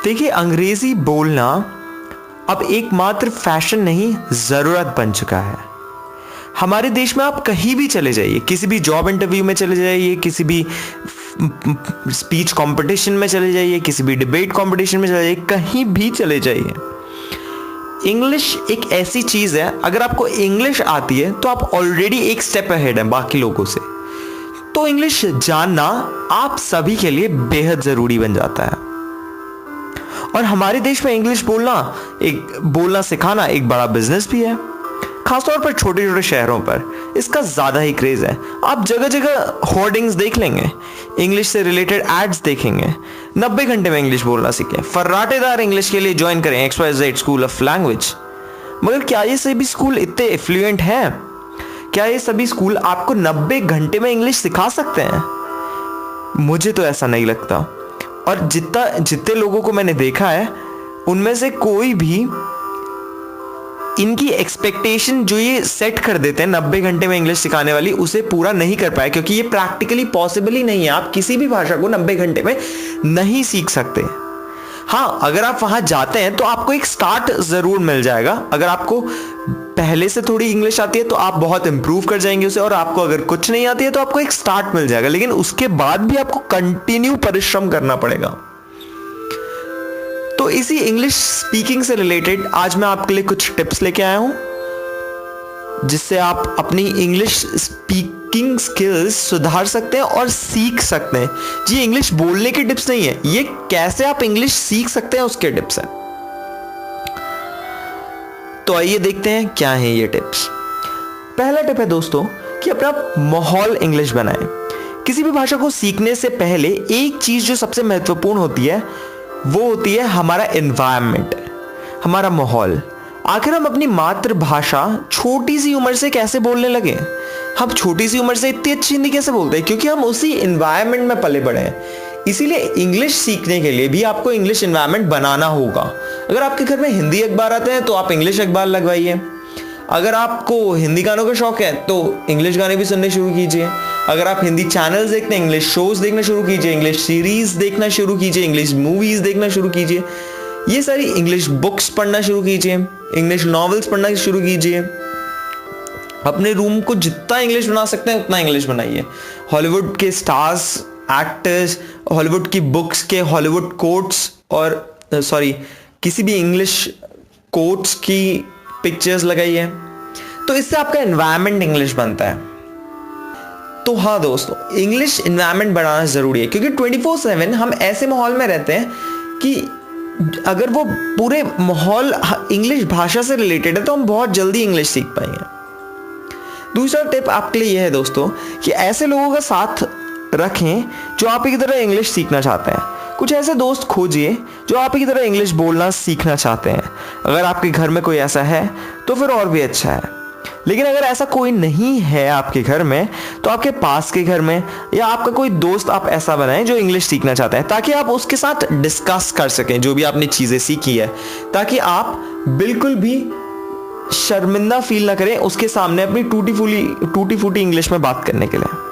देखिए, अंग्रेजी बोलना अब एकमात्र फैशन नहीं, जरूरत बन चुका है। हमारे देश में आप कहीं भी चले जाइए, किसी भी जॉब इंटरव्यू में चले जाइए, किसी भी स्पीच कंपटीशन में चले जाइए, किसी भी डिबेट कंपटीशन में चले जाइए, कहीं भी चले जाइए, इंग्लिश एक ऐसी चीज है, अगर आपको इंग्लिश आती है तो आप ऑलरेडी एक स्टेप अहेड हैं बाकी लोगों से। तो इंग्लिश जानना आप सभी के लिए बेहद जरूरी बन जाता है। और हमारे देश में इंग्लिश बोलना सिखाना एक बड़ा बिजनेस भी है, खासतौर पर छोटे छोटे शहरों पर इसका ज्यादा ही क्रेज है। आप जगह जगह होर्डिंग्स देख लेंगे, इंग्लिश से रिलेटेड एड्स देखेंगे, 90 घंटे में इंग्लिश बोलना सीखें, फर्राटेदार इंग्लिश के लिए ज्वाइन करें XYZ स्कूल ऑफ लैंग्वेज। मगर क्या ये सभी स्कूल इतने एफ्लुएंट हैं? क्या ये सभी स्कूल आपको 90 घंटे में इंग्लिश सिखा सकते हैं? मुझे तो ऐसा नहीं लगता। और जितने लोगों को मैंने देखा है, उनमें से कोई भी इनकी एक्सपेक्टेशन जो ये सेट कर देते हैं 90 घंटे में इंग्लिश सिखाने वाली, उसे पूरा नहीं कर पाए, क्योंकि ये प्रैक्टिकली पॉसिबल ही नहीं है। आप किसी भी भाषा को 90 घंटे में नहीं सीख सकते। हाँ, अगर आप वहां जाते हैं तो आपको एक स्टार्ट जरूर मिल जाएगा। अगर आपको पहले से थोड़ी इंग्लिश आती है तो आप बहुत इंप्रूव कर जाएंगे उसे, और आपको अगर कुछ नहीं आती है तो आपको एक स्टार्ट मिल जाएगा, लेकिन उसके बाद भी आपको कंटिन्यू परिश्रम करना पड़ेगा। तो इसी इंग्लिश स्पीकिंग से रिलेटेड आज मैं आपके लिए कुछ टिप्स लेके आया हूं, जिससे आप अपनी इंग्लिश स्पीकिंग स्किल्स सुधार सकते हैं और सीख सकते हैं। जी, इंग्लिश बोलने की टिप्स नहीं है, ये कैसे आप इंग्लिश सीख सकते हैं उसके टिप्स हैं। तो आइए देखते हैं क्या है ये टिप्स। पहला टिप है दोस्तों कि अपना माहौल इंग्लिश बनाएं। किसी भी भाषा को सीखने से पहले एक चीज जो सबसे महत्वपूर्ण होती है वो होती है हमारा एनवायरनमेंट, हमारा माहौल। आखिर हम अपनी मातृभाषा छोटी सी उम्र से कैसे बोलने लगे? हम छोटी सी उम्र से इतनी अच्छी हिंदी कैसे बोलते हैं? क्योंकि हम उसी एनवायरनमेंट में पले बड़े हैं। इसीलिए इंग्लिश सीखने के लिए भी आपको इंग्लिश एनवायरनमेंट बनाना होगा। अगर आपके घर में हिंदी अखबार आते हैं तो आप इंग्लिश अखबार लगवाइए। अगर आपको हिंदी गानों का शौक है तो इंग्लिश गाने भी सुनने शुरू कीजिए। अगर आप हिंदी चैनल्स देखते हैं, इंग्लिश शोज देखना शुरू कीजिए, इंग्लिश सीरीज देखना शुरू कीजिए, इंग्लिश मूवीज देखना शुरू कीजिए, ये सारी इंग्लिश बुक्स पढ़ना शुरू कीजिए, इंग्लिश नॉवेल्स पढ़ना शुरू कीजिए। अपने रूम को जितना इंग्लिश बना सकते हैं उतना इंग्लिश बनाइए। हॉलीवुड के स्टार्स, एक्टर्स, हॉलीवुड की बुक्स के हॉलीवुड कोट्स और किसी भी इंग्लिश कोट्स की पिक्चर्स लगाइए, तो इससे आपका एनवायरनमेंट इंग्लिश बनता है। तो हाँ दोस्तों, इंग्लिश एनवायरनमेंट बनाना जरूरी है, क्योंकि 24/7 हम ऐसे माहौल में रहते हैं कि अगर वो पूरे माहौल इंग्लिश भाषा से रिलेटेड है तो हम बहुत जल्दी इंग्लिश सीख पाएंगे। दूसरा टिप आपके लिए यह है दोस्तों कि ऐसे लोगों का साथ रखें जो आप की तरह इंग्लिश सीखना चाहते हैं। कुछ ऐसे दोस्त खोजिए जो आप की तरह इंग्लिश बोलना सीखना चाहते हैं। अगर आपके घर में कोई ऐसा है तो फिर और भी अच्छा है, लेकिन अगर ऐसा कोई नहीं है आपके घर में तो आपके पास के घर में या आपका कोई दोस्त आप ऐसा बनाएं जो इंग्लिश सीखना चाहता है, ताकि आप उसके साथ डिस्कस कर सकें जो भी आपने चीजें सीखी है, ताकि आप बिल्कुल भी शर्मिंदा फील ना करें उसके सामने अपनी टूटी फूटी इंग्लिश में बात करने के लिए।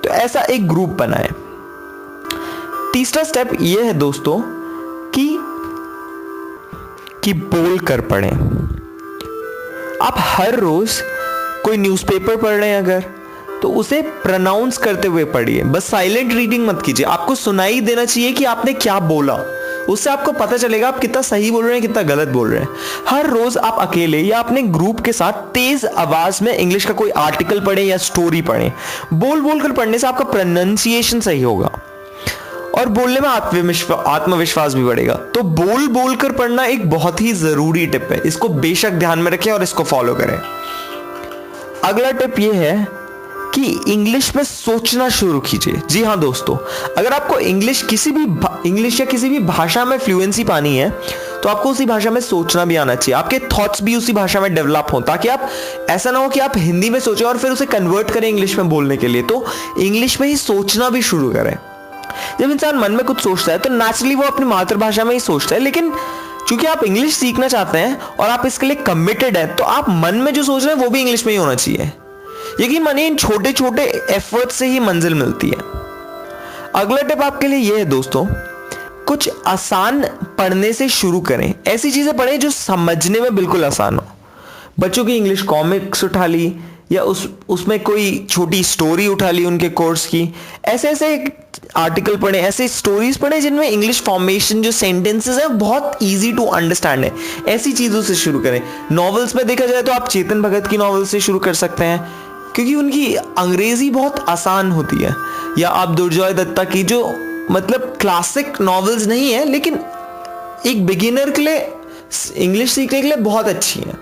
तो ऐसा एक ग्रुप बनाएं। तीसरा स्टेप यह है दोस्तों कि बोल कर पढ़ें। आप हर रोज कोई न्यूज़पेपर पढ़ रहे हैं अगर, तो उसे प्रोनाउंस करते हुए पढ़िए। बस साइलेंट रीडिंग मत कीजिए। आपको सुनाई देना चाहिए कि आपने क्या बोला, उससे आपको पता चलेगा आप कितना सही बोल रहे हैं, कितना गलत बोल रहे हैं। हर रोज आप अकेले या अपने ग्रुप के साथ तेज आवाज में इंग्लिश का कोई आर्टिकल पढ़ें या स्टोरी पढ़ें। बोल बोल कर पढ़ने से आपका प्रोनाउंसिएशन सही होगा और बोलने में आत्मविश्वास भी बढ़ेगा। तो बोल बोल कर पढ़ना एक बहुत ही जरूरी टिप है, इसको बेशक ध्यान में रखें और इसको फॉलो करें। अगला टिप यह है कि इंग्लिश में सोचना शुरू कीजिए। जी हाँ दोस्तों, अगर आपको इंग्लिश या किसी भी भाषा में फ्लुएंसी पानी है तो आपको उसी भाषा में सोचना भी आना चाहिए। आपके थॉट्स भी उसी भाषा में डेवलप हों, ताकि आप ऐसा ना हो कि आप हिंदी में सोचें और फिर उसे कन्वर्ट करें इंग्लिश में बोलने के लिए। तो इंग्लिश में ही सोचना भी शुरू करें। जब इंसान मन में कुछ सोचता है तो नेचुरली वो अपनी मातृभाषा में ही सोचता है, लेकिन क्योंकि आप इंग्लिश सीखना चाहते हैं और आप इसके लिए कमिटेड है, तो आप मन में जो सोच रहे हैं वो भी इंग्लिश में ही होना चाहिए। यकीन मानिए, इन छोटे छोटे एफर्ट से ही मंजिल मिलती है। अगला टिप आपके लिए यह है दोस्तों कुछ आसान पढ़ने से शुरू करें। ऐसी चीज़ें पढ़ें जो समझने में बिल्कुल आसान हो। बच्चों की इंग्लिश कॉमिक्स उठा ली या उसमें कोई छोटी स्टोरी उठा ली उनके कोर्स की। ऐसे ऐसे आर्टिकल पढ़ें, ऐसे स्टोरीज पढ़ें जिनमें इंग्लिश फॉर्मेशन जो सेंटेंसेस है बहुत इजी टू अंडरस्टैंड है। ऐसी चीज़ों से शुरू करें। नॉवेल्स में देखा जाए तो आप चेतन भगत की नॉवेल से शुरू कर सकते हैं क्योंकि उनकी अंग्रेजी बहुत आसान होती है। या आप दुर्जॉय दत्ता की जो मतलब क्लासिक नॉवेल्स नहीं है लेकिन एक बिगिनर के लिए इंग्लिश सीखने के लिए बहुत अच्छी है,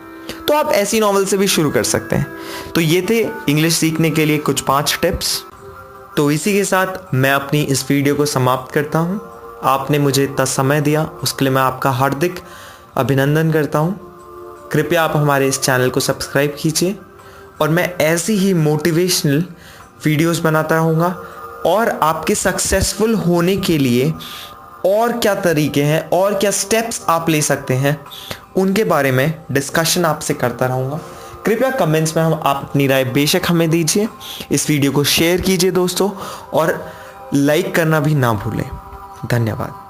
तो आप ऐसी नॉवेल से भी शुरू कर सकते हैं। तो ये थे इंग्लिश सीखने के लिए कुछ 5 टिप्स। तो इसी के साथ मैं अपनी इस वीडियो को समाप्त करता हूँ। आपने मुझे इतना समय दिया उसके लिए मैं आपका हार्दिक अभिनंदन करता हूँ। कृपया आप हमारे इस चैनल को सब्सक्राइब कीजिए और मैं ऐसी ही मोटिवेशनल वीडियोस बनाता रहूँगा। और आपके सक्सेसफुल होने के लिए और क्या तरीके हैं और क्या स्टेप्स आप ले सकते हैं उनके बारे में डिस्कशन आपसे करता रहूँगा। कृपया कमेंट्स में आप अपनी राय बेशक हमें दीजिए। इस वीडियो को शेयर कीजिए दोस्तों और लाइक करना भी ना भूलें। धन्यवाद।